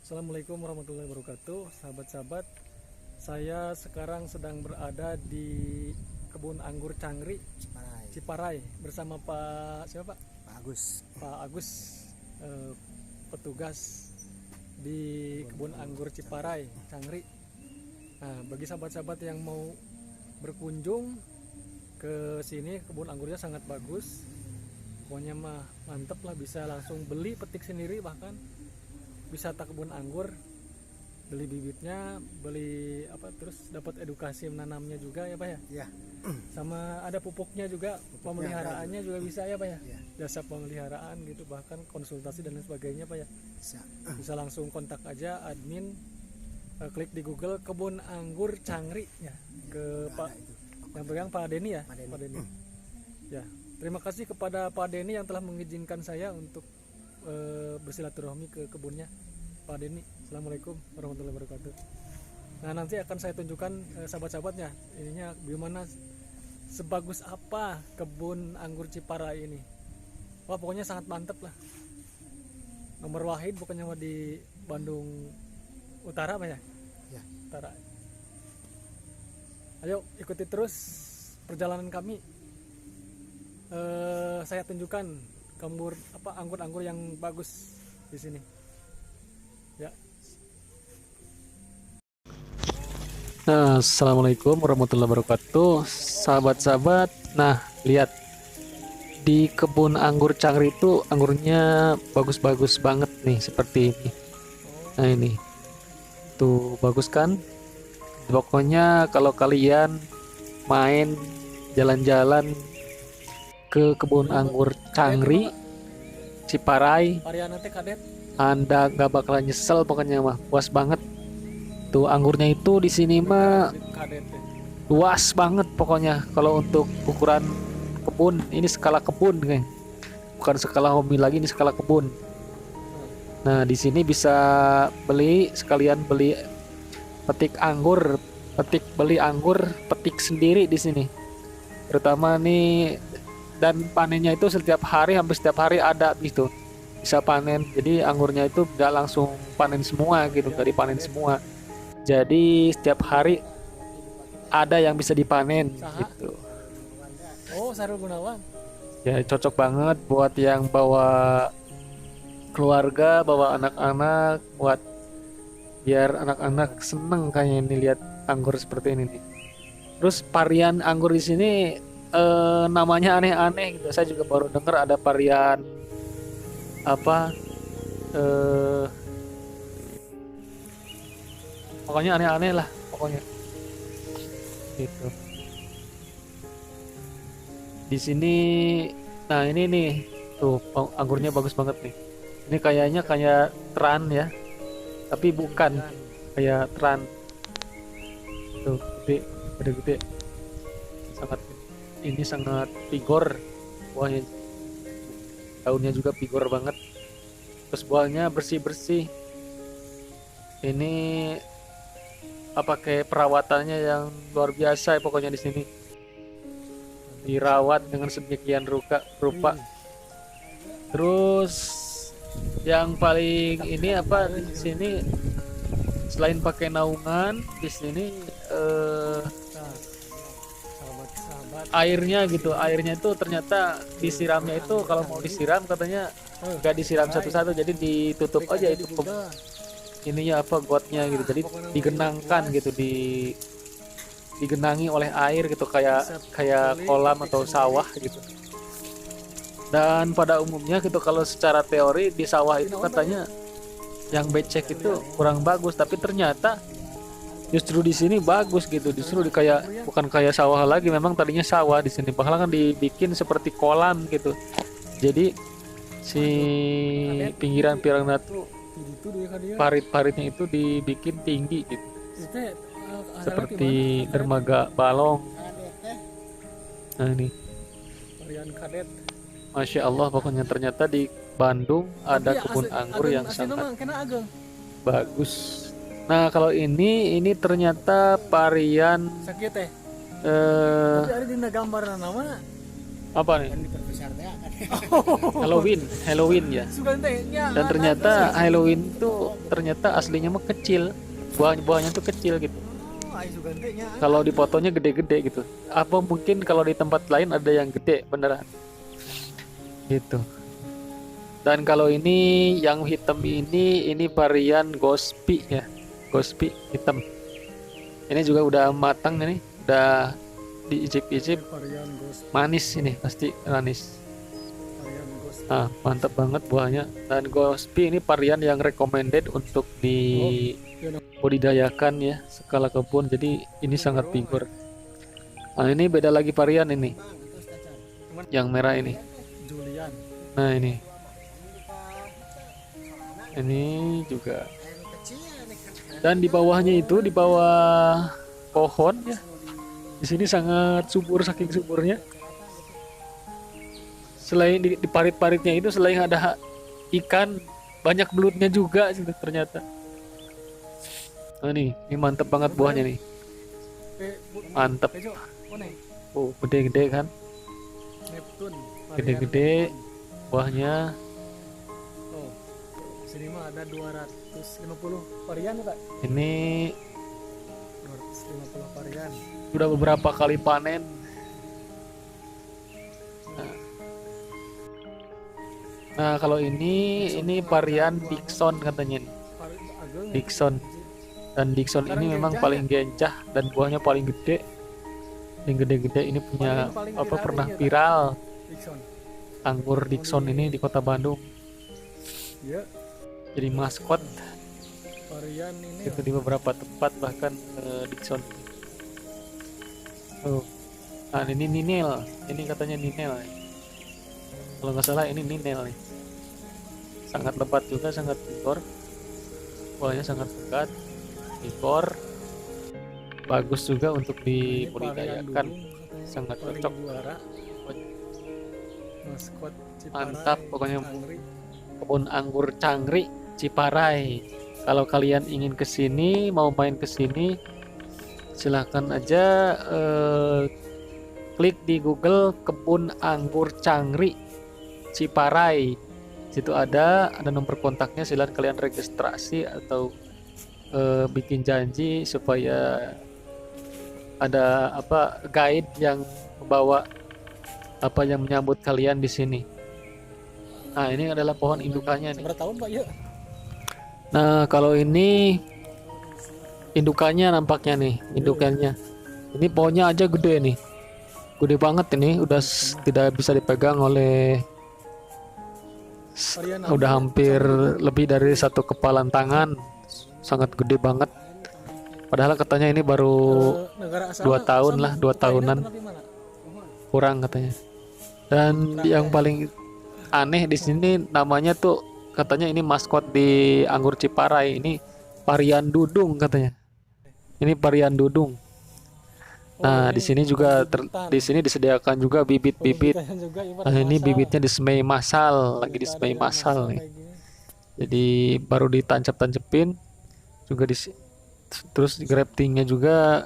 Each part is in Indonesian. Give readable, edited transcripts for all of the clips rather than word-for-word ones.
Assalamualaikum warahmatullahi wabarakatuh. Sahabat-sahabat, saya sekarang sedang berada di kebun anggur Cangri Ciparai bersama Pak siapa Pak? Pak Agus, petugas di kebun anggur Ciparai Cangri. Nah, bagi sahabat-sahabat yang mau berkunjung ke sini, kebun anggurnya sangat bagus. Pokoknya mah mantep lah, bisa langsung beli petik sendiri, bahkan wisata kebun anggur, beli bibitnya, beli apa, terus dapat edukasi menanamnya juga ya Pak ya. Ya. Sama ada pupuknya juga, pemeliharaannya juga bisa ya Pak ya. Ya. Jasa pemeliharaan gitu, bahkan konsultasi dan lain sebagainya Pak ya. Bisa langsung kontak aja admin, klik di Google kebun anggur Cangri ya, ke Pak yang pegang Pak Denny ya. Pak Denny. Ya, terima kasih kepada Pak Denny yang telah mengizinkan saya untuk bersilaturahmi ke kebunnya Pak Denny. Assalamualaikum warahmatullahi wabarakatuh. Nah, nanti akan saya tunjukkan sahabat-sahabatnya ininya gimana, sebagus apa kebun anggur Ciparai ini. Wah, pokoknya sangat mantep lah. Nomor wahid pokoknya di Bandung Utara Pak ya? Ya. Utara. Ayo ikuti terus perjalanan kami. Saya tunjukkan anggur-anggur yang bagus di sini. Ya. Nah, assalamualaikum warahmatullahi wabarakatuh, sahabat-sahabat. Nah, lihat di kebun anggur Cangri itu anggurnya bagus-bagus banget nih, seperti ini. Nah, ini tuh bagus kan? Pokoknya kalau kalian main jalan-jalan ke kebun anggur Cangri Ciparai, Anda gak bakalan nyesel, pokoknya mah puas banget. Tuh anggurnya itu di sini mah luas banget pokoknya. Kalau untuk ukuran kebun, ini skala kebun nih, bukan skala hobi lagi, ini skala kebun. Nah, di sini bisa beli, sekalian beli petik anggur, beli anggur, petik sendiri di sini. Terutama nih, dan panennya itu setiap hari, hampir setiap hari ada gitu, bisa panen. Jadi anggurnya itu nggak langsung panen semua gitu, nggak dipanen semua. Jadi setiap hari ada yang bisa dipanen gitu. Oh, Sarul Gunawan. Ya, cocok banget buat yang bawa keluarga, bawa anak-anak, buat biar anak-anak seneng kayaknya ini lihat anggur seperti ini nih. Terus varian anggur di sini namanya aneh-aneh gitu. Saya juga baru dengar ada varian apa, pokoknya aneh-aneh lah pokoknya gitu. Di sini, nah ini nih tuh anggurnya bagus banget nih. Ini kayaknya kayak Tran ya, tapi bukan kayak Tran. Tuh gede, sangat vigor buahnya, daunnya juga vigor banget, terus buahnya bersih. Ini apa, kayak perawatannya yang luar biasa ya, pokoknya di sini dirawat dengan sedemikian rupa. Terus yang paling ini apa di sini, selain pakai naungan di sini airnya gitu, airnya itu ternyata disiramnya itu, kalau mau disiram katanya nggak disiram satu-satu, jadi ditutup aja itu ininya apa, gotnya gitu, jadi digenangkan gitu, digenangi oleh air gitu, kayak kolam atau sawah gitu. Dan pada umumnya gitu, kalau secara teori di sawah itu katanya yang becek itu kurang bagus, tapi ternyata justru di sini bagus gitu, justru bukan kayak sawah lagi, memang tadinya sawah di sini, bahkan kan dibikin seperti kolam gitu. Jadi si pinggiran-pinggiran tuh, parit-paritnya itu dibikin tinggi gitu, seperti dermaga balong. Nah, ini Masya Allah, pokoknya ternyata di Bandung ada kebun anggur yang sangat bagus. Nah, kalau ini ternyata varian apa nih? Halloween ya. Dan ternyata Halloween itu ternyata aslinya mah kecil, buahnya tuh kecil gitu. Oh, ai sugantenya. Kalau di fotonya gede-gede gitu. Apa mungkin kalau di tempat lain ada yang gede beneran gitu. Dan kalau ini yang hitam ini varian Gospi ya, Gospi hitam. Ini juga udah matang ini, udah diicip-icip, Varian ghost, manis ini pasti manis. varian ghost. Ah, mantap banget buahnya. Dan Gospi ini varian yang recommended untuk dibudidayakan ya skala kebun. Jadi ini sangat figur. Nah, ini beda lagi varian ini. Yang merah ini. Julian. Nah, ini. Ini juga. Dan di bawahnya itu, di bawah pohon ya. Di sini sangat subur, saking suburnya. Selain di parit-paritnya itu, selain ada ikan, banyak belutnya juga sih ternyata. Nah, ini mantep banget buahnya nih. Mantep. Oh, gede-gede kan? Neptune. Gede-gede buahnya. Oh, sini mah ada 250 varian Pak. Ini 250 varian. sudah beberapa kali panen. Nah, kalau ini varian Dickson katanya nih. Ageng. Dickson. Dan Dickson ini memang paling gencah dan buahnya paling gede. Yang gede-gede ini punya apa pernah viral Dixon. anggur Dickson ini di Kota Bandung. Ya, Jadi maskot varian ini. itu di beberapa tempat bahkan Dickson. Oh. Nah, ini Ninel. Ini katanya Ninel. Kalau nggak salah ini Ninel nih. Sangat lebat juga, sangat vigor. Buahnya sangat pekat, vigor. Bagus juga untuk dibudidayakan. Sangat cocok. Maskot Ciparai. Mantap pokoknya. Cangri. Kebun anggur Cangri Ciparai. Kalau kalian ingin ke sini, mau main ke sini, silahkan aja klik di Google kebun anggur Cangri Ciparai. Situ ada nomor kontaknya, silahkan kalian registrasi atau bikin janji supaya ada apa guide yang membawa apa yang menyambut kalian di sini. Nah, ini adalah pohon indukannya nih. Berapa tahun Pak ya? Nah, kalau ini indukannya nampaknya nih, indukannya. Ini pohonnya aja gede nih. Gede banget ini, udah tidak bisa dipegang oleh udah hampir lebih dari satu kepalan tangan. Sangat gede banget. Padahal katanya ini baru 2 tahun lah, 2 tahunan. Kurang katanya. Dan yang paling aneh di sini namanya tuh katanya ini maskot di anggur Ciparai, ini varian dudung katanya. Ini varian dudung. Nah, di sini juga di sini disediakan juga bibit-bibit. Nah, ini bibitnya disemai massal, lagi disemai massal nih. Jadi baru ditancap-tancepin juga terus graftingnya juga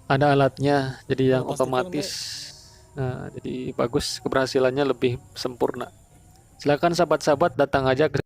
ada alatnya, jadi yang otomatis. Nah, jadi bagus, keberhasilannya lebih sempurna. Silakan sahabat-sahabat datang aja ke